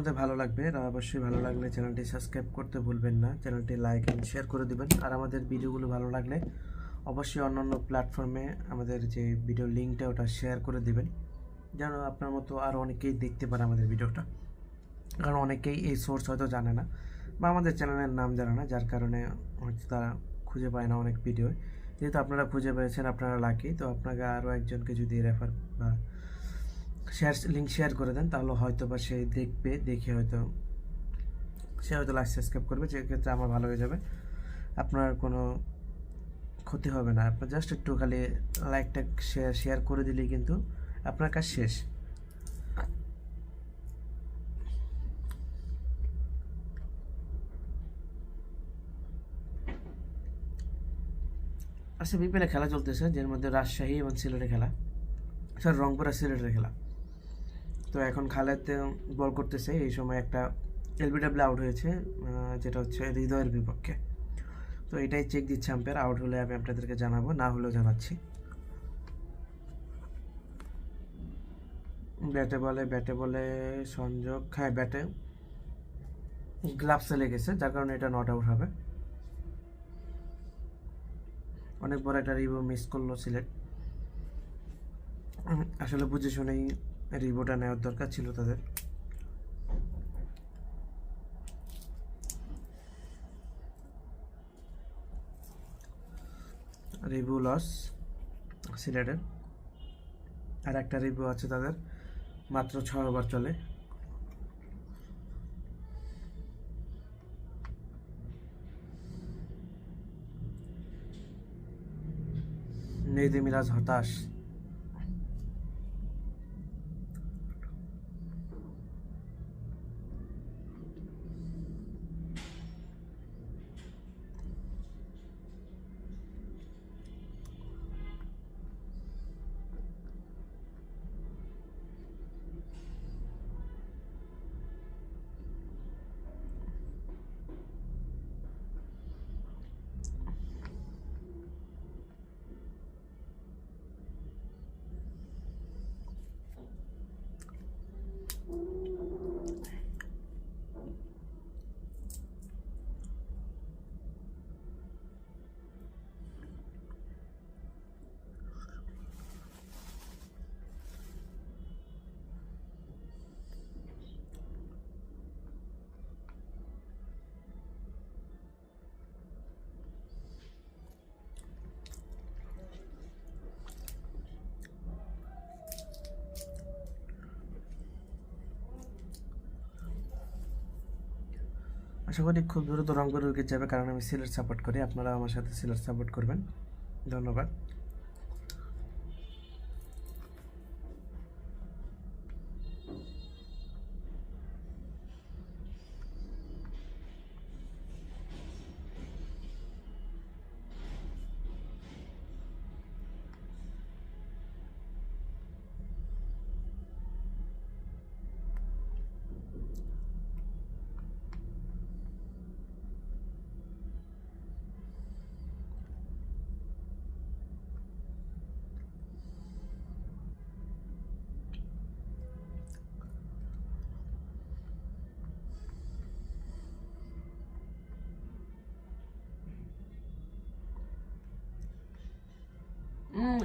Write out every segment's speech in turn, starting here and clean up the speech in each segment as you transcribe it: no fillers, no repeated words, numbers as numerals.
আপনাদের ভালো লাগবে আর অবশ্যই ভালো লাগলে চ্যানেলটি সাবস্ক্রাইব করতে ভুলবেন না, চ্যানেলটি লাইক এন্ড শেয়ার করে দিবেন। আর আমাদের ভিডিওগুলো ভালো লাগলে অবশ্যই অন্যান্য প্ল্যাটফর্মে আমাদের যে ভিডিও লিঙ্কটা ওটা শেয়ার করে দিবেন, যেন আপনার মতো আরও অনেকেই দেখতে পারে আমাদের ভিডিওটা। কারণ অনেকেই এই সোর্স হয়তো জানে না বা আমাদের চ্যানেলের নাম জানে না, যার কারণে হয়তো তারা খুঁজে পায় না অনেক ভিডিও। যেহেতু আপনারা খুঁজে পেয়েছেন, আপনারা লাকি, তো আপনাকে আরও একজনকে যদি রেফার বা লিঙ্ক শেয়ার করে দেন, তাহলে হয়তো বা সে দেখবে, দেখে হয়তো সে হয়তো লাইক সাবস্ক্রাইব করবে, সেক্ষেত্রে আমার ভালো হয়ে যাবে। আপনার কোনো ক্ষতি হবে না, আপনার জাস্ট একটু খালি লাইকটা শেয়ার করে দিলেই কিন্তু আপনার কাজ শেষ। আচ্ছা, বিপিএলে খেলা চলতেছে, যার মধ্যে রাজশাহী এবং সিলেটের খেলা, স্যার রংপুর আর সিলেটের খেলা। তো এখন খালেদ বল করতেছে, এই সময় একটা এলবিডব্লিউ আউট হয়েছে, যেটা হচ্ছে হৃদয়ের বিপক্ষে। তো এটাই চেক দিচ্ছে আম্পায়ার, আউট হলে আমি আপনাদেরকে জানাবো, না হলেও জানাচ্ছি। ব্যাটে বলে সংযোগ, হ্যাঁ ব্যাটে গ্লাভসে লেগেছে, যার কারণে এটা নট আউট হবে। অনেক বড় একটা রিভিউ মিস করলো সিলেট। আসলে বুঝে শুনেই রিভিউটা নেওয়ার দরকার ছিল তাদের। রিভিউ লস সিলেটের। আর একটা রিভিউ আছে তাদের, মাত্র 6 ওভার চলে। মেহেদী মিরাজ হতাশ। আশা করি খুব দ্রুত রংপুর উইকেট যাবে, কারণ আমি সিলেট সাপোর্ট করি। আপনারা আমার সাথে সিলেট সাপোর্ট করবেন। ধন্যবাদ।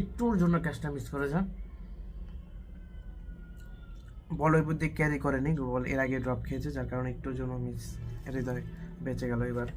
একটুর জন্য ক্যাচটা মিস করে যান। বল ওই বুদ্ধি ক্যারি করেনি, বল এর আগে ড্রপ খেয়েছে, যার কারণে একটুর জন্য মিস। হৃদয় বেঁচে গেল এবার।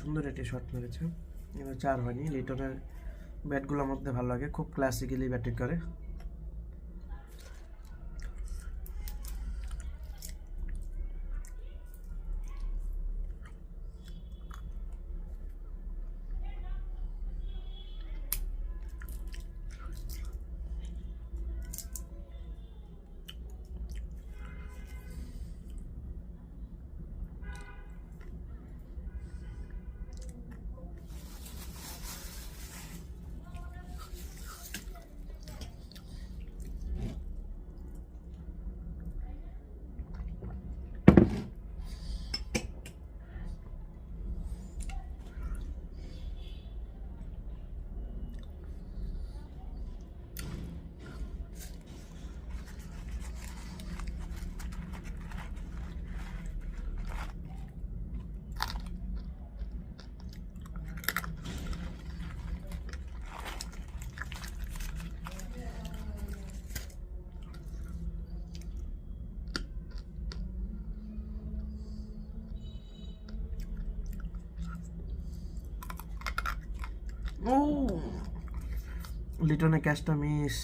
সুন্দর একটি শট মেরেছে, কিন্তু 4 হয়নি। লিটনের ব্যাটগুলো আমার মধ্যে ভালো লাগে, খুব ক্লাসিক্যালি ব্যাটিং করে। ও লিটনে ক্যাচটা মিস।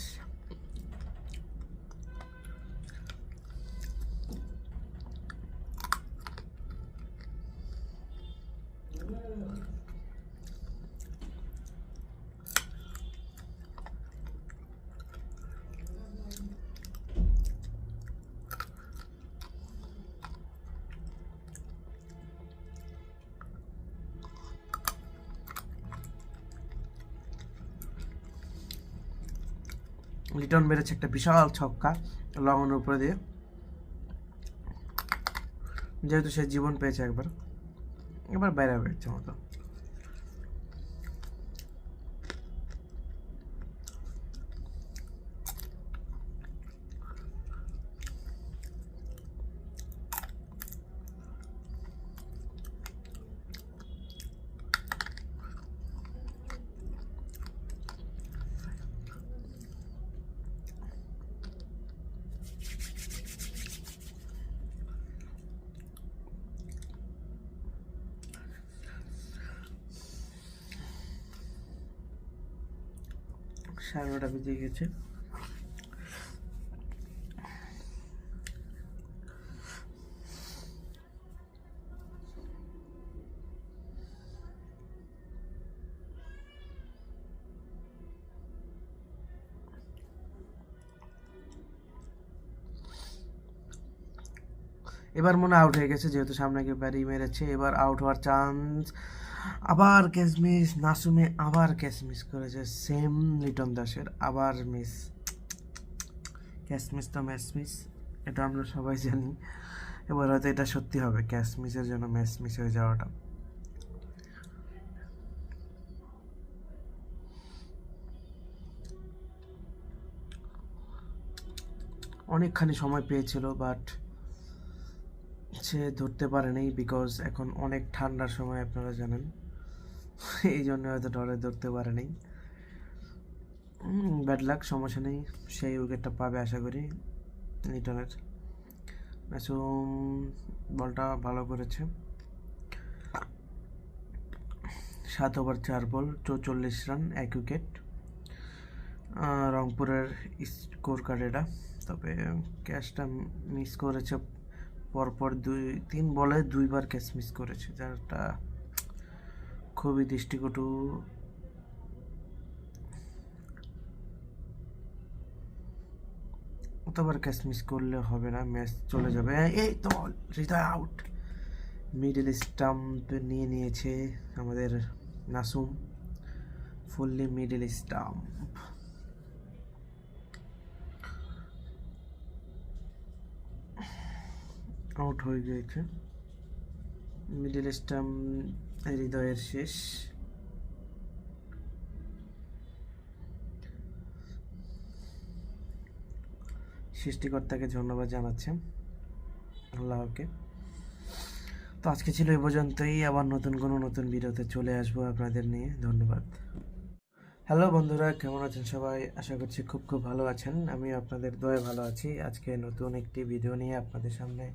লিটন মেরেছে একটা বিশাল ছক্কা লং অনের উপরে দিয়ে, যেহেতু সে জীবন পেয়েছে একবার, এবার বাইরে হবে ইচ্ছে মতো। সাড়ে 9টা বেজে গেছে। এবার মনে আউট হয়ে গেছে, যেহেতু সামনে গিয়ে ব্যারি মেরেছে, এবার আউট হওয়ার চান্স। আবার ক্যাচ মিস, নাসুমে আবার ক্যাচ মিস করেছে, সেম লিটন দাসের আবার মিস। ক্যাচ মিস তো ম্যাচ মিস, এটা আমরা সবাই জানি। এবার হয়তো এটা সত্যি হবে, ক্যাচ মিসের জন্য ম্যাচ মিস হয়ে যাওয়াটা। অনেকখানি সময় পেয়েছিল, বাট সে ধরতে পারেনি, বিকজ এখন অনেক ঠান্ডার সময় আপনারা জানেন, এই জন্য হয়তো ধরতে পারেনি। ব্যাড লাক, সমস্যা নেই, সেই উইকেটটা পাবে আশা করি লিটনের। নাসুম বলটা ভালো করেছে, 7 ওভার 4 বল 44 রান, 1 উইকেট। রংপুরের স্কোর কার্ড এটা, তবে ক্যাচটা মিস করেছে পরপর 2-3 বলে 2বার ক্যাচ মিস করেছে, যারটা খুবই দৃষ্টিকটু। অতবার ক্যাচ মিস করলে হবে না, ম্যাচ চলে যাবে। এই তো হৃদয় আউট, মিডল স্টাম্প নিয়ে নিয়েছে আমাদের Nasum, fully middle stump. Out হয়ে গিয়েছে মিডল স্টাম্প, হৃদয়ের শেষ। সৃষ্টিকর্তাকে ধন্যবাদ জানাচ্ছে, আল্লাহকে। তো আজকে ছিল এই পর্যন্তই, আবার নতুন ভিডিওতে চলে আসবো আপনাদের নিয়ে। ধন্যবাদ। হ্যালো বন্ধুরা, কেমন আছেন সবাই? আশা করছি খুব ভালো আছেন, আমি আপনাদের দয়ায় ভালো আছি। আজকে নতুন একটি ভিডিও নিয়ে আপনাদের সামনে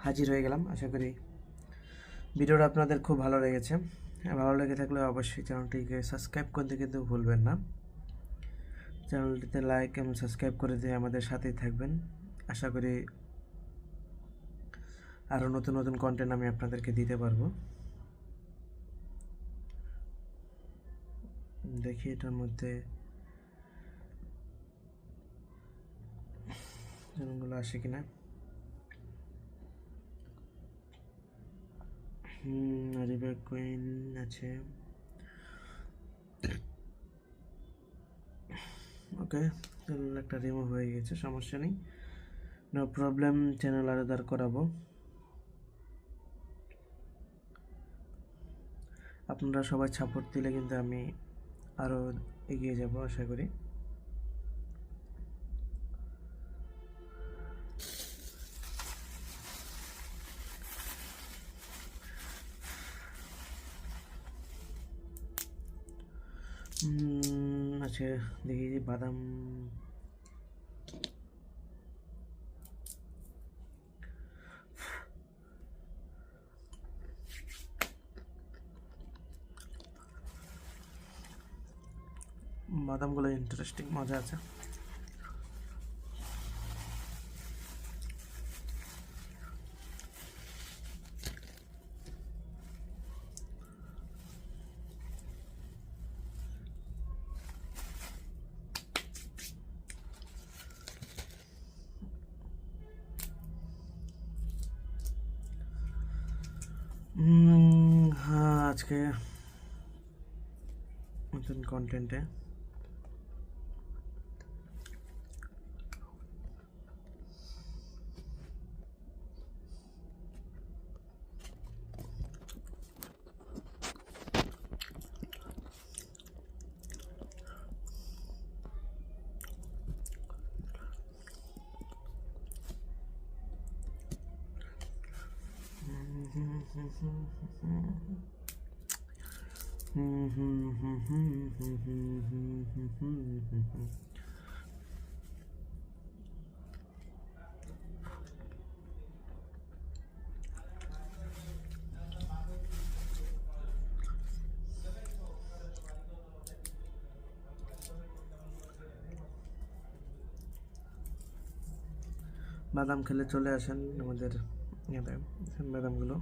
হাজির হয়ে গেলাম। আশা করি ভিডিওটা আপনাদের খুব ভালো লেগেছে। ভালো লেগে থাকলে অবশ্যই চ্যানেলটিকে সাবস্ক্রাইব করতে কিন্তু ভুলবেন না। চ্যানেলটিতে লাইক এবং সাবস্ক্রাইব করে দিয়ে আমাদের সাথেই থাকবেন। আশা করি আরও নতুন কন্টেন্ট আমি আপনাদেরকে দিতে পারবো। দেখি এটার মধ্যে জনগুলো আসে কিনা। রিভার কুইন আছে, ওকে চ্যানেল একটা রিমুভ হয়ে গেছে, সমস্যা নেই, নো প্রবলেম। চ্যানেল আরও দাঁড় করাবো। আপনারা সবাই সাপোর্ট দিলে কিন্তু আমি আরও এগিয়ে যাব আশা করি। আচ্ছা দেখি বাদাম, বাদামগুলো ইন্টারেস্টিং, মজা আছে। হ্যাঁ, আজকে নতুন কন্টেন্টে বাদাম খেলে চলে আসেন আমাদের ইয়াতে, বাদামগুলো।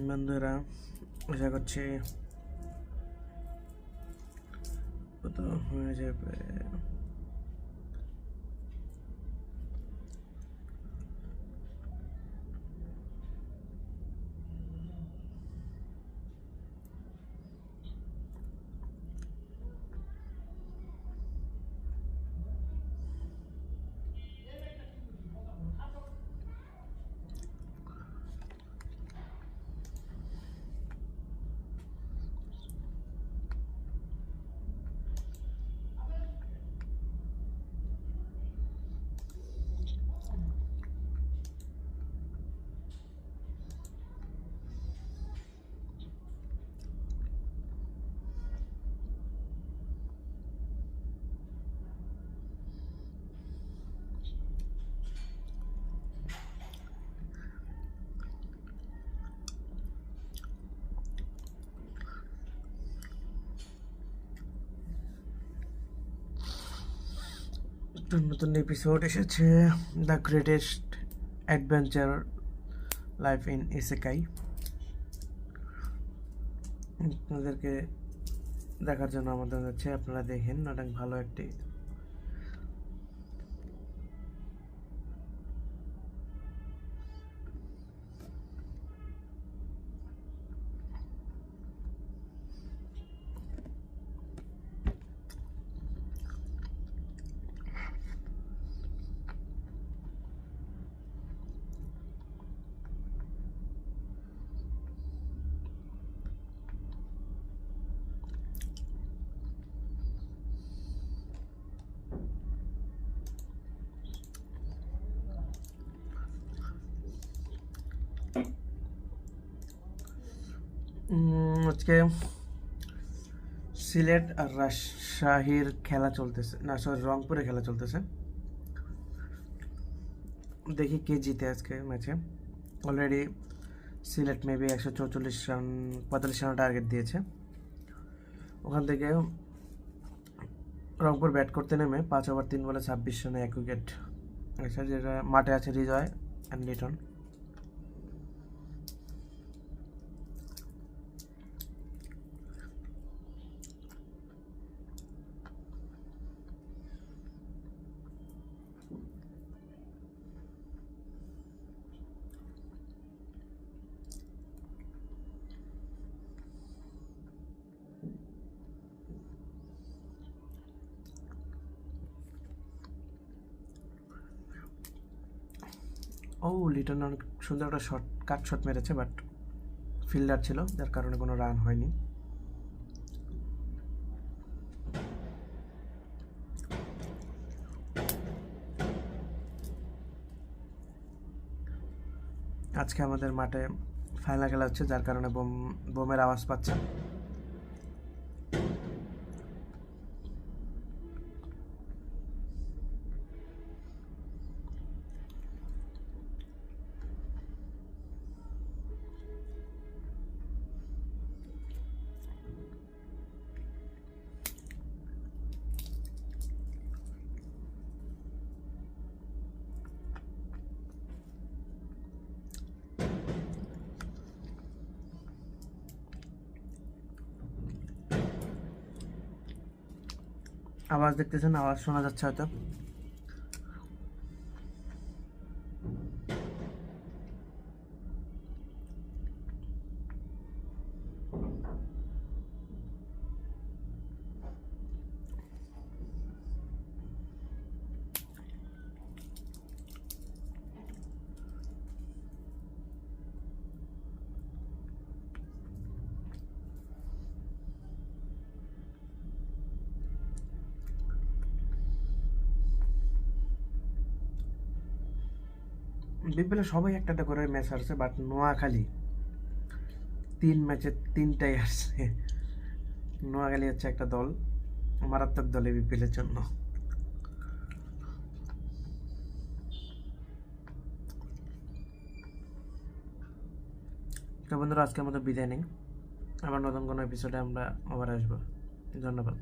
বন্ধুরা, আশা করছি কত হয়ে যাবে। নতুন এপিসোড এসেছে, the greatest adventure life in isekai. আপনাদেরকে দেখার জন্য আমাদের হচ্ছে, আপনারা দেখেন, অনেক ভালো একটি আজকে সিলেট আর রাজশাহীর খেলা চলতেছে, না সরি রংপুরে খেলা চলতেছে। দেখি কে জিতে আজকে ম্যাচে। Already Sylhet maybe 144 run 45 run target দিয়েছে। ওখান থেকে রংপুর ব্যাট করতে নেমে 5 ওভার 3 বলে 26 রানে 1 উইকেট। আচ্ছা, যেটা মাঠে আছে রিজয় অ্যান্ড লিটন। ও লিটন অনেক সুন্দর একটা কাট শট মেরেছে, বাট ফিল্ডার ছিল যার কারণে কোনো রান হয়নি। আজকে আমাদের মাঠে ফাইনাল খেলা হচ্ছে, যার কারণে বোমের আওয়াজ পাচ্ছে। আওয়াজ দেখতেছেন, আওয়াজ শোনা যাচ্ছে হয়তো। বিপিএলে সবাই একটা একটা করে ম্যাচ হারছে, বাট নোয়াখালী 3 ম্যাচে 3টাই হারছে। নোয়াখালী হচ্ছে একটা দল, মারাত্মক দল এই বিপিএলের জন্য। তো বন্ধুরা, আজকের মতো বিদায় নেই। আবার নতুন কোনো এপিসোডে আমরা আবার আসবো। ধন্যবাদ।